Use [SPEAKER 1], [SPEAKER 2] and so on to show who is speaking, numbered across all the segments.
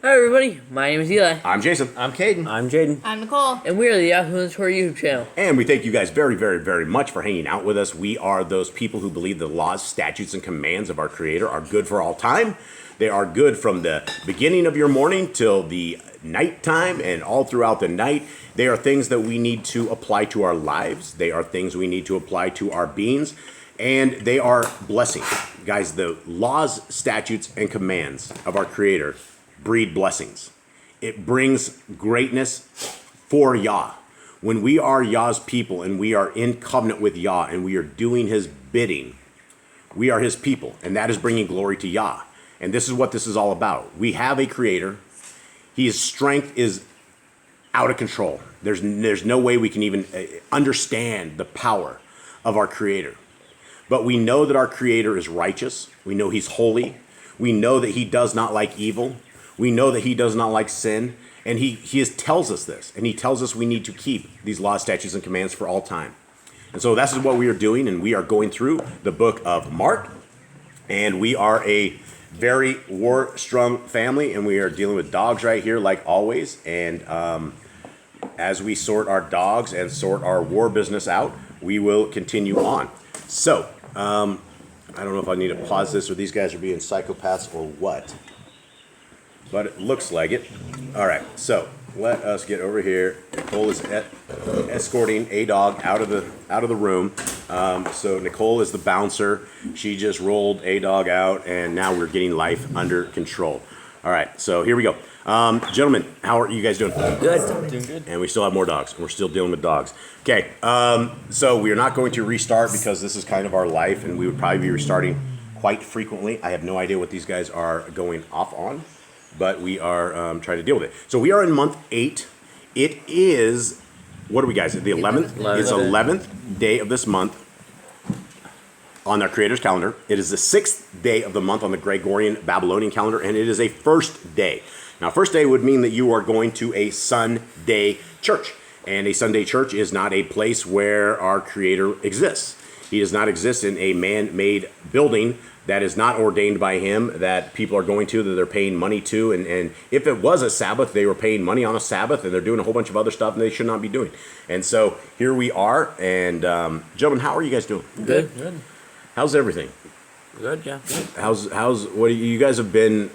[SPEAKER 1] Hi everybody, my name is Eli.
[SPEAKER 2] I'm Jason.
[SPEAKER 3] I'm Caden.
[SPEAKER 4] I'm Jaden.
[SPEAKER 5] I'm Nicole.
[SPEAKER 1] And we are the Yahoo and Torah YouTube channel.
[SPEAKER 2] And we thank you guys very, very, very much for hanging out with us. We are those people who believe the laws, statutes, and commands of our Creator are good for all time. They are good from the beginning of your morning till the nighttime and all throughout the night. They are things that we need to apply to our lives. They are things we need to apply to our beings. And they are blessings. Guys, the laws, statutes, and commands of our Creator breed blessings. It brings greatness for Yah. When we are Yah's people and we are in covenant with Yah and we are doing his bidding, we are his people, and that is bringing glory to Yah. And this is what this is all about. We have a Creator. His strength is out of control. There's no way we can even understand the power of our Creator. But we know that our Creator is righteous. We know he's holy. We know that he does not like evil. We know that he does not like sin. And he tells us this. And he tells us we need to keep these laws, statutes, and commands for all time. And so this is what we are doing. And we are going through the book of Mark. And we are a very war-strung family. And we are dealing with dogs right here like always. And as we sort our dogs and sort our war business out, we will continue on. So, I don't know if I need to pause this or these guys are being psychopaths or what. But it looks like it. All right, so let us get over here. Nicole is escorting a dog out of the room. So Nicole is the bouncer. She just rolled a dog out, and now we're getting life under control. All right, so here we go. Gentlemen, how are you guys doing?
[SPEAKER 1] Good.
[SPEAKER 4] Doing good.
[SPEAKER 2] And we still have more dogs. We're still dealing with dogs. Okay, so we are not going to restart because this is kind of our life, and we would probably be restarting quite frequently. I have no idea what these guys are going off on, but we are trying to deal with it. So we are in month 8. It is, what are we guys, the 11th? It's 11th day of this month on our Creator's calendar. It is the 6th day of the month on the Gregorian Babylonian calendar, and it is a first day. Now, first day would mean that you are going to a Sunday church, and a Sunday church is not a place where our Creator exists. He does not exist in a man-made building that is not ordained by him, that people are going to, that they're paying money to. And if it was a Sabbath, they were paying money on a Sabbath, and they're doing a whole bunch of other stuff and they should not be doing. And so here we are. And gentlemen, how are you guys doing?
[SPEAKER 1] Good.
[SPEAKER 2] How's everything?
[SPEAKER 1] Good, yeah.
[SPEAKER 2] How's what you guys have been?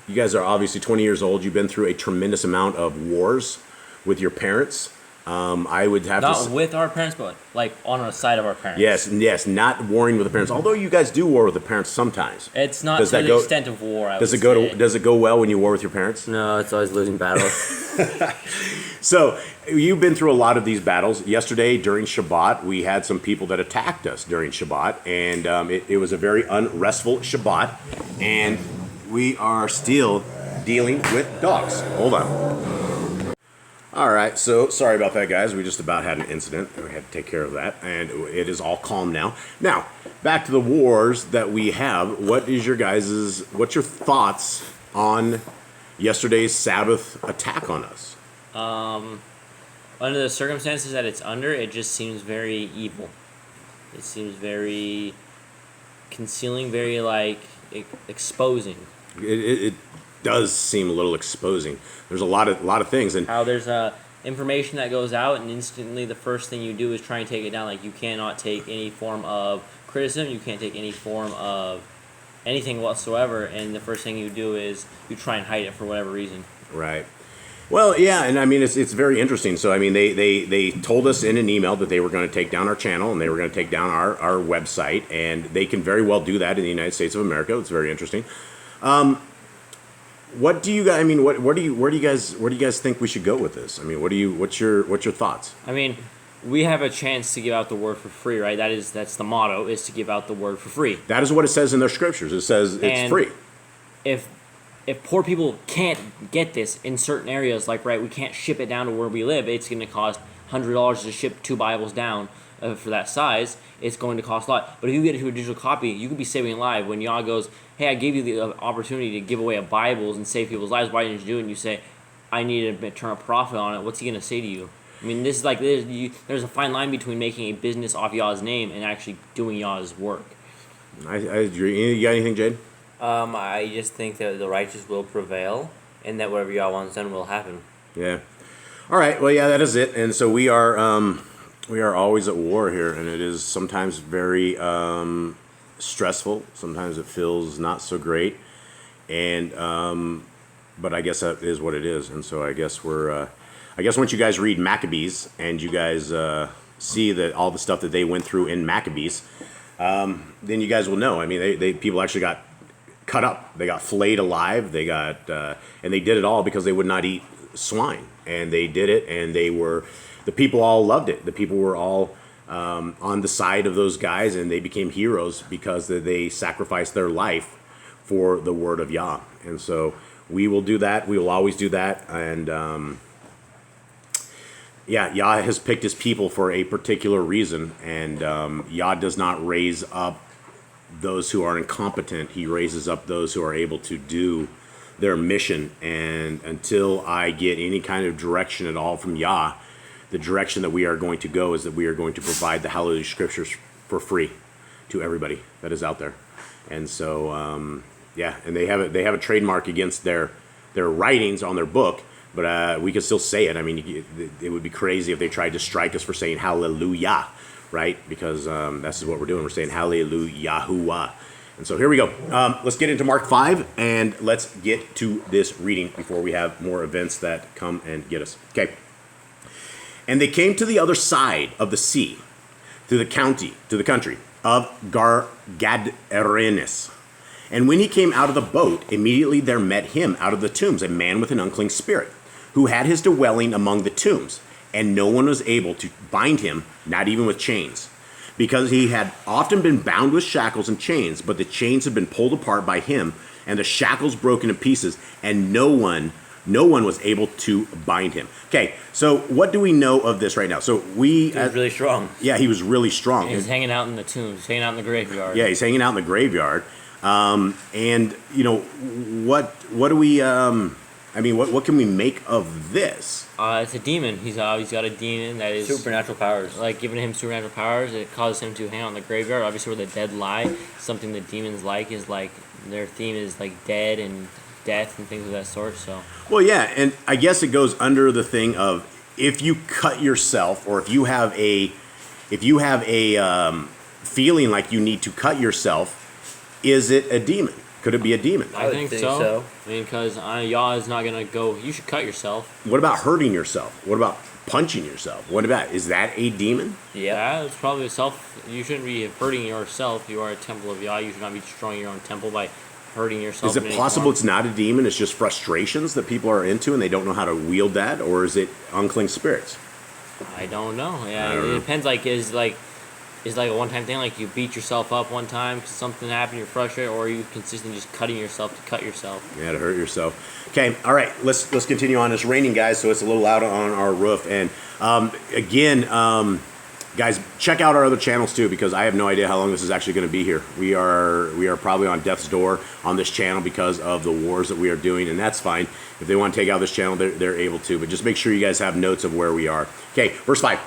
[SPEAKER 2] You guys are obviously 20 years old. You've been through a tremendous amount of wars with your parents. I would have
[SPEAKER 4] Not with our parents, but like on the side of our parents.
[SPEAKER 2] Yes, not warring with the parents. Although you guys do war with the parents sometimes.
[SPEAKER 4] It's not to the extent of war.
[SPEAKER 2] Does it go well when you war with your parents?
[SPEAKER 1] No, it's always losing battles.
[SPEAKER 2] So you've been through a lot of these battles. Yesterday during Shabbat, we had some people that attacked us during Shabbat, and it was a very unrestful Shabbat, and we are still dealing with dogs. Hold on. All right, so sorry about that, guys. We just about had an incident. We had to take care of that, and it is all calm now. Now, back to the wars that we have. What's your thoughts on yesterday's Sabbath attack on us?
[SPEAKER 4] Under the circumstances that it's under, it just seems very evil. It seems very concealing, very exposing.
[SPEAKER 2] It does seem a little exposing. There's a lot of things, and
[SPEAKER 4] How there's information that goes out, and instantly the first thing you do is try and take it down. Like, you cannot take any form of criticism, you can't take any form of anything whatsoever, and the first thing you do is you try and hide it for whatever reason.
[SPEAKER 2] right. Well, yeah, and I mean it's very interesting. So I mean they told us in an email that they were going to take down our channel and they were going to take down our website, and they can very well do that in the United States of America. It's very interesting. What do you guys? I mean, where do you guys think we should go with this? I mean, what's your thoughts?
[SPEAKER 4] I mean, we have a chance to give out the word for free, right? That's the motto, is to give out the word for free.
[SPEAKER 2] That is what it says in their scriptures. It says it's free.
[SPEAKER 4] If poor people can't get this in certain areas, like, right, we can't ship it down to where we live, it's going to cost $100 to ship 2 Bibles down for that size. It's going to cost a lot. But if you get it to a digital copy, you could be saving a life. When Yah goes, hey, I gave you the opportunity to give away Bibles and save people's lives, why didn't you do it? And you say, I need to turn a profit on it. What's he going to say to you? I mean, this is like, there's a fine line between making a business off Yah's name and actually doing Yah's work.
[SPEAKER 2] I agree. You got anything, Jade?
[SPEAKER 3] I just think that the righteous will prevail.
[SPEAKER 4] and that whatever Yah wants done will happen.
[SPEAKER 2] Yeah. All right. Well, yeah, that is it. And so we are always at war here, and it is sometimes very stressful. Sometimes it feels not so great, and but I guess that is what it is. And so I guess I guess once you guys read Maccabees and you guys see that all the stuff that they went through in Maccabees, then you guys will know. I mean, they people actually got cut up. They got flayed alive. They got and they did it all because they would not eat swine, and they did it, and the people all loved it. The people were all on the side of those guys, and they became heroes because they sacrificed their life for the word of Yah. And so we will do that. We will always do that. And yeah, Yah has picked his people for a particular reason, and Yah does not raise up those who are incompetent. He raises up those who are able to do their mission. And until I get any kind of direction at all from Yah, the direction that we are going to go is that we are going to provide the Hallelujah Scriptures for free to everybody that is out there. And so, yeah, and they have a trademark against their writings on their book, but we can still say it. I mean, it would be crazy if they tried to strike us for saying Hallelujah, right? Because this is what we're doing. We're saying Hallelujah, Yahuwah. And so here we go. Let's get into Mark 5, and let's get to this reading before we have more events that come and get us. Okay. And they came to the other side of the sea, to the country of Gadarenes. And when he came out of the boat, immediately there met him out of the tombs a man with an unclean spirit, who had his dwelling among the tombs, and no one was able to bind him, not even with chains, because he had often been bound with shackles and chains, but the chains had been pulled apart by him, and the shackles broken in pieces, and no one was able to bind him. Okay, so what do we know of this right now? So he was
[SPEAKER 4] really strong.
[SPEAKER 2] Yeah, he was really strong.
[SPEAKER 4] And he's hanging out in the tombs, hanging out in the graveyard.
[SPEAKER 2] Yeah, he's hanging out in the graveyard. And you know, what do we? I mean, what can we make of this?
[SPEAKER 4] It's a demon. He's got a demon that is
[SPEAKER 1] Supernatural powers.
[SPEAKER 4] like giving him supernatural powers. It causes him to hang out in the graveyard. Obviously, where the dead lie. Something that demons like is like their theme is like dead and death and things of that sort. So.
[SPEAKER 2] Well, yeah, and I guess it goes under the thing of if you cut yourself, or if you have a feeling like you need to cut yourself, is it a demon? Could it be a demon?
[SPEAKER 4] I think so. I mean, because Yah is not gonna go. You should cut yourself.
[SPEAKER 2] What about hurting yourself? What about punching yourself? What about, is that a demon?
[SPEAKER 4] Yeah, it's probably self. You shouldn't be hurting yourself. You are a temple of Yah. You should not be destroying your own temple by hurting yourself.
[SPEAKER 2] Is it possible it's not a demon? It's just frustrations that people are into and they don't know how to wield that, or is it unclean spirits?
[SPEAKER 4] I don't know. Yeah, it depends. Like, is like a one-time thing. Like you beat yourself up one time because something happened, you're frustrated, or are you consistently just cutting yourself to cut yourself?
[SPEAKER 2] Yeah, to hurt yourself. Okay, all right. Let's continue on. It's raining, guys, so it's a little loud on our roof. And again, guys, check out our other channels too, because I have no idea how long this is actually going to be here. We are probably on death's door on this channel because of the wars that we are doing, and that's fine. If they want to take out this channel, they're able to. But just make sure you guys have notes of where we are. Okay, verse 5.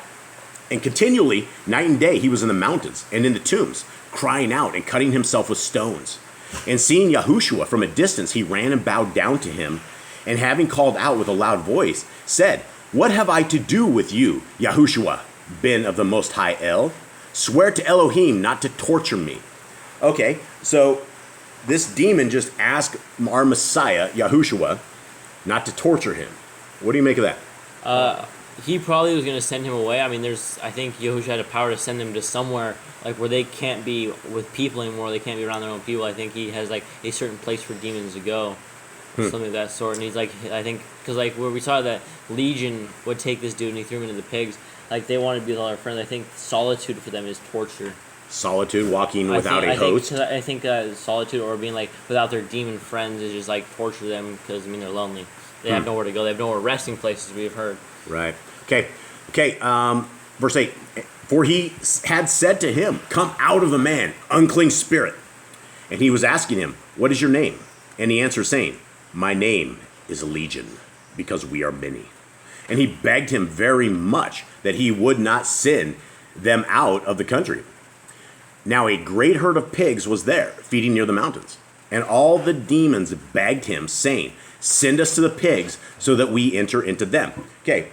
[SPEAKER 2] And continually, night and day, he was in the mountains and in the tombs, crying out and cutting himself with stones. And seeing Yahushua from a distance, he ran and bowed down to him, and having called out with a loud voice, said, "What have I to do with you, Yahushua, ben of the Most High El? Swear to Elohim not to torture me." Okay, so this demon just asked our Messiah, Yahushua, not to torture him. What do you make of that?
[SPEAKER 4] He probably was going to send him away. I mean, I think Yahushua had a power to send them to somewhere like where they can't be with people anymore. They can't be around their own people. I think he has like a certain place for demons to go, something of that sort. And he's like, I think, because like where we saw that Legion would take this dude and he threw him into the pigs. Like they wanted to be with all their friends. I think solitude for them is torture.
[SPEAKER 2] Solitude, walking without a host.
[SPEAKER 4] I think solitude or being like without their demon friends is just like torture them because I mean they're lonely. They have nowhere to go. They have nowhere resting places. We've heard.
[SPEAKER 2] Right. Okay. Verse 8. For he had said to him, "Come out of the man, unclean spirit." And he was asking him, "What is your name?" And he answered, saying, "My name is Legion, because we are many." And he begged him very much that he would not send them out of the country. Now a great herd of pigs was there, feeding near the mountains. And all the demons begged him, saying, "Send us to the pigs so that we enter into them." Okay,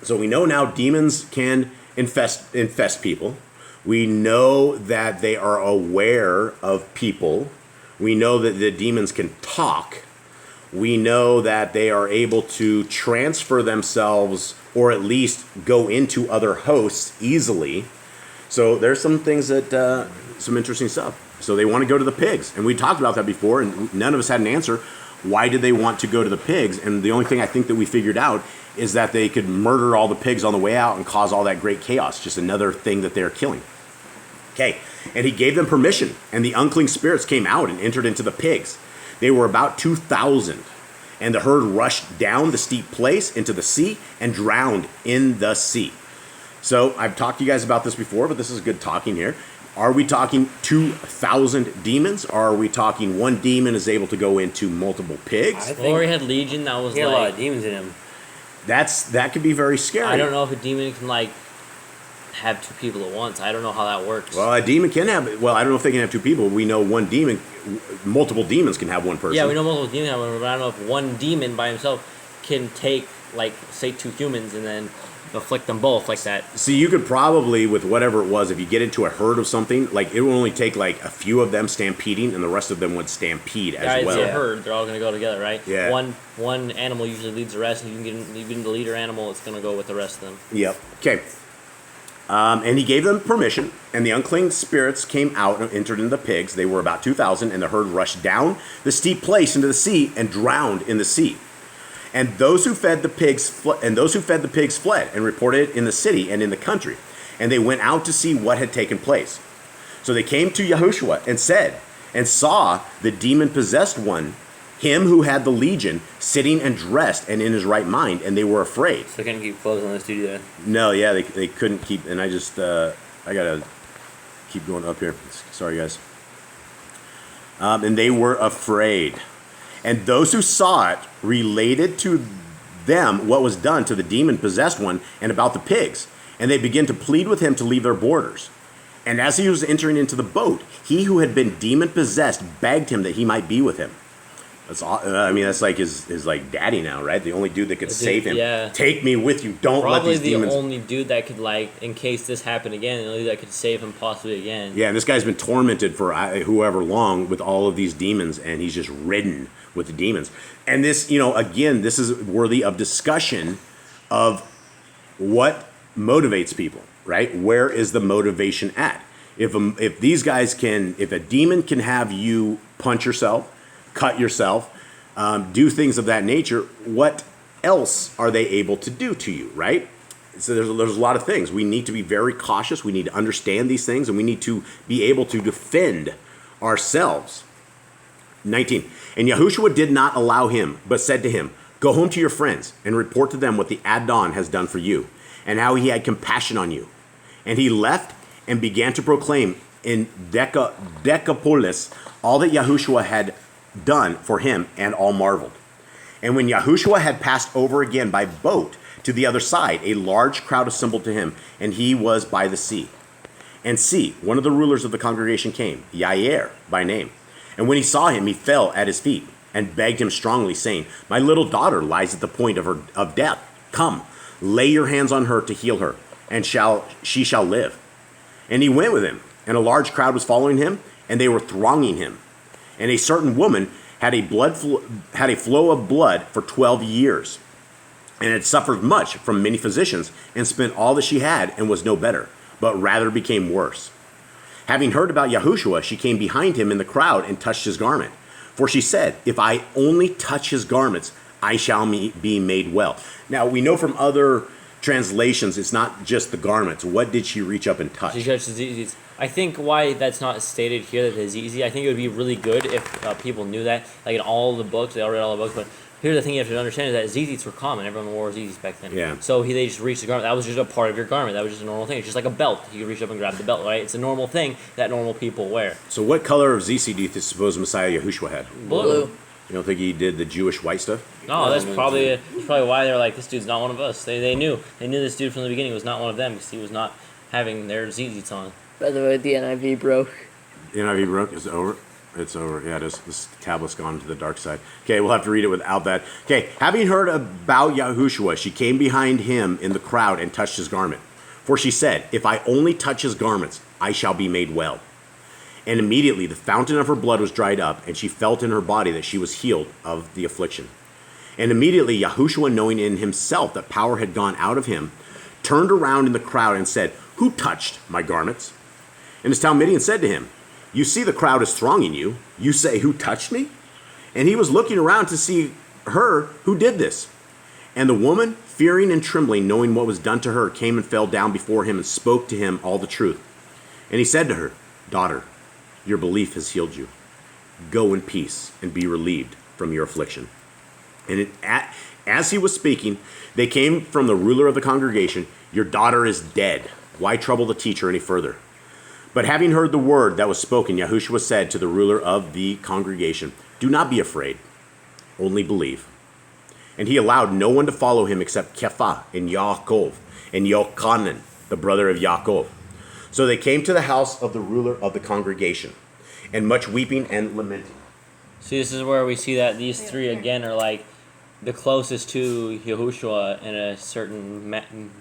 [SPEAKER 2] so we know now demons can infest people. We know that they are aware of people. We know that the demons can talk. We know that they are able to transfer themselves or at least go into other hosts easily. So there's some things that, some interesting stuff. So they want to go to the pigs. And we talked about that before, and none of us had an answer. Why did they want to go to the pigs? And the only thing I think that we figured out is that they could murder all the pigs on the way out and cause all that great chaos. Just another thing that they're killing. Okay, and he gave them permission, and the unclean spirits came out and entered into the pigs. They were about 2,000, and the herd rushed down the steep place into the sea and drowned in the sea. So I've talked to you guys about this before, but this is good talking here. Are we talking 2,000 demons? Or are we talking one demon is able to go into multiple pigs?
[SPEAKER 4] Or he had Legion that was
[SPEAKER 1] He had a lot
[SPEAKER 4] like...
[SPEAKER 1] of demons in him.
[SPEAKER 2] That could be very scary.
[SPEAKER 4] I don't know if a demon can like have two people at once. I don't know how that works.
[SPEAKER 2] Well, a demon can have. Well, I don't know if they can have two people. We know one demon, multiple demons can have one person.
[SPEAKER 4] Yeah, we know multiple demons have one, but I don't know if one demon by himself can take, like, say, two humans and then afflict them both like that.
[SPEAKER 2] See, you could probably, with whatever it was, if you get into a herd of something, like it will only take like a few of them stampeding, and the rest of them would stampede as well.
[SPEAKER 4] It's a herd; they're all going to go together, right?
[SPEAKER 2] Yeah.
[SPEAKER 4] One animal usually leads the rest, and you get in the leader animal, it's going to go with the rest of them.
[SPEAKER 2] Yep. Okay. And he gave them permission, and the unclean spirits came out and entered into the pigs. They were about 2,000, and the herd rushed down the steep place into the sea and drowned in the sea. And those who fed the pigs fled and reported it in the city and in the country. And they went out to see what had taken place. So they came to Yahushua and said, and saw the demon-possessed one, him who had the legion, sitting and dressed and in his right mind, and they were afraid.
[SPEAKER 1] So they couldn't keep closing the studio.
[SPEAKER 2] No, yeah, they couldn't keep, and I just, I gotta keep going up here. Sorry, guys. And they were afraid. And those who saw it related to them what was done to the demon-possessed one and about the pigs. And they began to plead with him to leave their borders. And as he was entering into the boat, he who had been demon-possessed begged him that he might be with him. That's all, I mean, that's like his like daddy now, right? The only dude that could save him.
[SPEAKER 4] Yeah.
[SPEAKER 2] Take me with you. Don't let these demons.
[SPEAKER 4] Probably the only dude that could, like, in case this happened again, the only dude that could save him possibly again.
[SPEAKER 2] Yeah, and this guy's been tormented for whoever long with all of these demons, and he's just ridden with the demons. And this, again, this is worthy of discussion of what motivates people, right? Where is the motivation at? If these guys if a demon can have you punch yourself, cut yourself, do things of that nature, what else are they able to do to you, right? So there's a lot of things. We need to be very cautious. We need to understand these things, and we need to be able to defend ourselves. 19. And Yahushua did not allow him, but said to him, "Go home to your friends and report to them what the Adon has done for you, and how he had compassion on you." And he left and began to proclaim in Decapolis all that Yahushua had done for him, and all marveled. And when Yahushua had passed over again by boat to the other side, a large crowd assembled to him, and he was by the sea. And see, one of the rulers of the congregation came, Yair by name. And when he saw him, he fell at his feet and begged him strongly, saying, "My little daughter lies at the point of death. Come, lay your hands on her to heal her, and she shall live." And he went with him, and a large crowd was following him, and they were thronging him. And a certain woman had a flow of blood for 12 years, and had suffered much from many physicians, and spent all that she had, and was no better, but rather became worse. Having heard about Yahushua, she came behind him in the crowd and touched his garment. For she said, "If I only touch his garments, I shall be made well." Now, we know from other translations, it's not just the garments. What did she reach up and touch?
[SPEAKER 4] She touched the zizis. I think why that's not stated here that it's easy. I think it would be really good if people knew that. Like in all the books, they all read all the books. But here's the thing you have to understand is that zizis were common. Everyone wore zizis back then.
[SPEAKER 2] Yeah.
[SPEAKER 4] So they just reached the garment. That was just a part of your garment. That was just a normal thing. It's just like a belt. You could reach up and grab the belt, right? It's a normal thing that normal people wear.
[SPEAKER 2] So what color of ZC do you suppose Messiah Yahushua had?
[SPEAKER 4] Blue.
[SPEAKER 2] You don't think he did the Jewish white stuff?
[SPEAKER 4] No, that's probably why they're like, this dude's not one of us. They knew this dude from the beginning was not one of them because he was not having their zizits on.
[SPEAKER 1] By the way, the NIV broke.
[SPEAKER 2] The NIV broke? Is it over? It's over. Yeah, this tablet's gone to the dark side. Okay, we'll have to read it without that. Okay, having heard about Yahushua, she came behind him in the crowd and touched his garment. For she said, if I only touch his garments, I shall be made well. And immediately the fountain of her blood was dried up, and she felt in her body that she was healed of the affliction. And immediately Yahushua, knowing in himself that power had gone out of him, turned around in the crowd and said, who touched my garments? And his Talmudian said to him, you see the crowd is thronging you. You say, who touched me? And he was looking around to see her who did this. And the woman, fearing and trembling, knowing what was done to her, came and fell down before him and spoke to him all the truth. And he said to her, daughter, your belief has healed you. Go in peace and be relieved from your affliction. And as he was speaking, they came from the ruler of the congregation, your daughter is dead. Why trouble the teacher any further? But having heard the word that was spoken, Yahushua said to the ruler of the congregation, do not be afraid, only believe. And he allowed no one to follow him except Kepha and Yaakov and Yochanan, the brother of Yaakov. So they came to the house of the ruler of the congregation, and much weeping and lamenting.
[SPEAKER 4] See, this is where we see that these three again are like the closest to Yahushua in a certain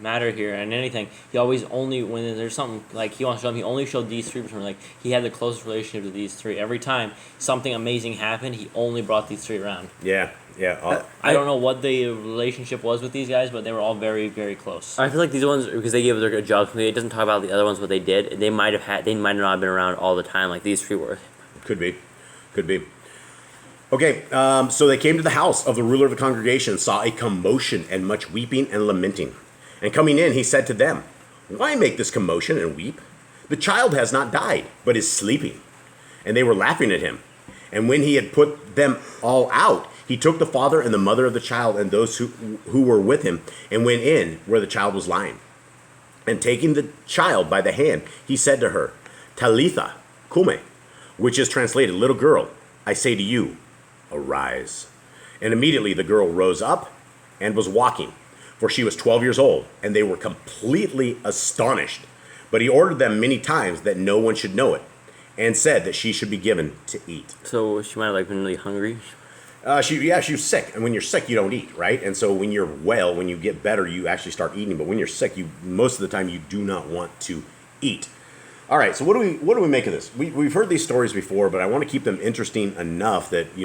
[SPEAKER 4] matter here and anything. He always only, when there's something like he wants to show them, he only showed these three person. Like he had the closest relationship to these three. Every time something amazing happened, he only brought these three around.
[SPEAKER 2] Yeah.
[SPEAKER 4] I don't know what the relationship was with these guys, but they were all very, very close.
[SPEAKER 1] I feel like these ones, because they gave their jobs, it doesn't talk about the other ones, what they did. They might not have been around all the time like these three were.
[SPEAKER 2] Could be. Okay, so they came to the house of the ruler of the congregation and saw a commotion and much weeping and lamenting. And coming in, he said to them, why make this commotion and weep? The child has not died, but is sleeping. And they were laughing at him. And when he had put them all out, he took the father and the mother of the child and those who were with him and went in where the child was lying. And taking the child by the hand, he said to her, Talitha kume, which is translated, little girl, I say to you, arise. And immediately the girl rose up and was walking, for she was 12 years old, and they were completely astonished. But he ordered them many times that no one should know it, and said that she should be given to eat.
[SPEAKER 1] So she might have been really hungry.
[SPEAKER 2] She was sick, and when you're sick, you don't eat, right? And so when you're well, when you get better, you actually start eating. But when you're sick, most of the time you do not want to eat. All right, so what do we make of this? We've heard these stories before, but I want to keep them interesting enough that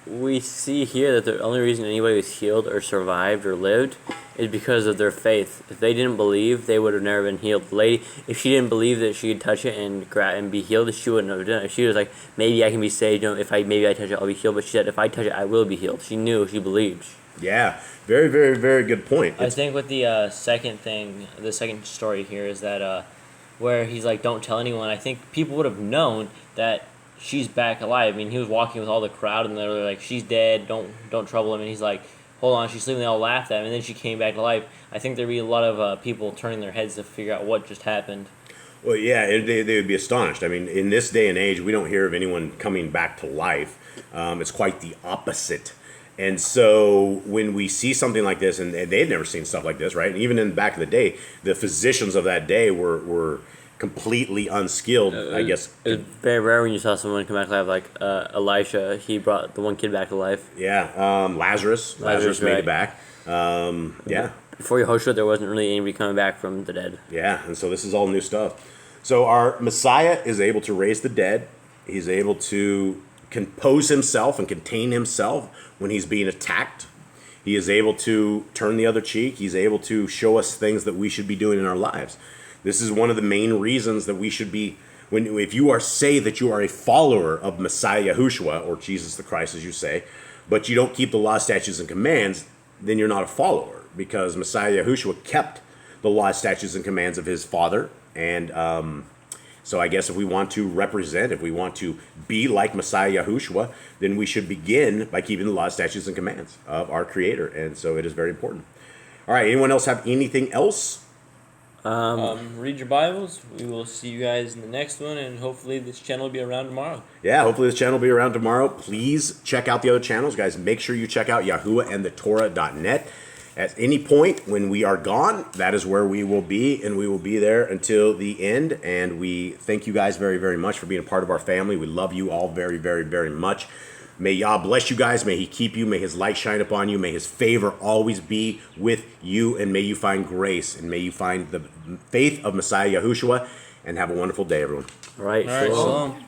[SPEAKER 1] we see here that the only reason anybody was healed or survived or lived is because of their faith. If they didn't believe, they would have never been healed. The lady, if she didn't believe that she could touch it and be healed, she wouldn't have done it. If she was like, maybe I can be saved. If I touch it, I'll be healed. But she said, if I touch it, I will be healed. She knew. She believed.
[SPEAKER 2] Yeah, very, very, very good point.
[SPEAKER 4] I think with the second story here is that where he's like, don't tell anyone. I think people would have known that she's back alive. I mean, he was walking with all the crowd, and they're like, she's dead. Don't trouble him. And he's like, hold on, she's sleeping. They all laughed at him, and then she came back to life. I think there'd be a lot of people turning their heads to figure out what just happened.
[SPEAKER 2] Well, yeah, they would be astonished. I mean, in this day and age, we don't hear of anyone coming back to life. It's quite the opposite. And so when we see something like this, and they had never seen stuff like this, right? And even in the back of the day, the physicians of that day were completely unskilled, I guess.
[SPEAKER 1] It was very rare when you saw someone come back to life, like Elisha. He brought the one kid back to life.
[SPEAKER 2] Yeah, Lazarus made
[SPEAKER 1] right.
[SPEAKER 2] it back. Yeah.
[SPEAKER 1] Before Yahushua, there wasn't really anybody coming back from the dead.
[SPEAKER 2] Yeah, and so this is all new stuff. So our Messiah is able to raise the dead. He's able to compose himself and contain himself when he's being attacked. He is able to turn the other cheek. He's able to show us things that we should be doing in our lives. This is one of the main reasons that we should be, if you say that you are a follower of Messiah Yahushua, or Jesus the Christ as you say, but you don't keep the law, statutes, and commands, then you're not a follower, because Messiah Yahushua kept the law, statutes, and commands of his Father. And so I guess if we want to represent, if we want to be like Messiah Yahushua, then we should begin by keeping the law, statutes, and commands of our Creator. And so it is very important. All right, anyone else have anything else?
[SPEAKER 4] Read your Bibles. We will see you guys in the next one, and hopefully this channel will be around tomorrow.
[SPEAKER 2] Yeah, hopefully this channel will be around tomorrow. Please check out the other channels, guys. Make sure you check out Yahuwah and the Torah.net. At any point when we are gone, that is where we will be, and we will be there until the end. And we thank you guys very, very much for being a part of our family. We love you all very, very, very much. May Yah bless you guys. May he keep you. May his light shine upon you. May his favor always be with you. And may you find grace. And may you find the faith of Messiah Yahushua. And have a wonderful day, everyone.
[SPEAKER 1] All right.
[SPEAKER 4] All right,
[SPEAKER 1] Shalom.
[SPEAKER 4] shalom.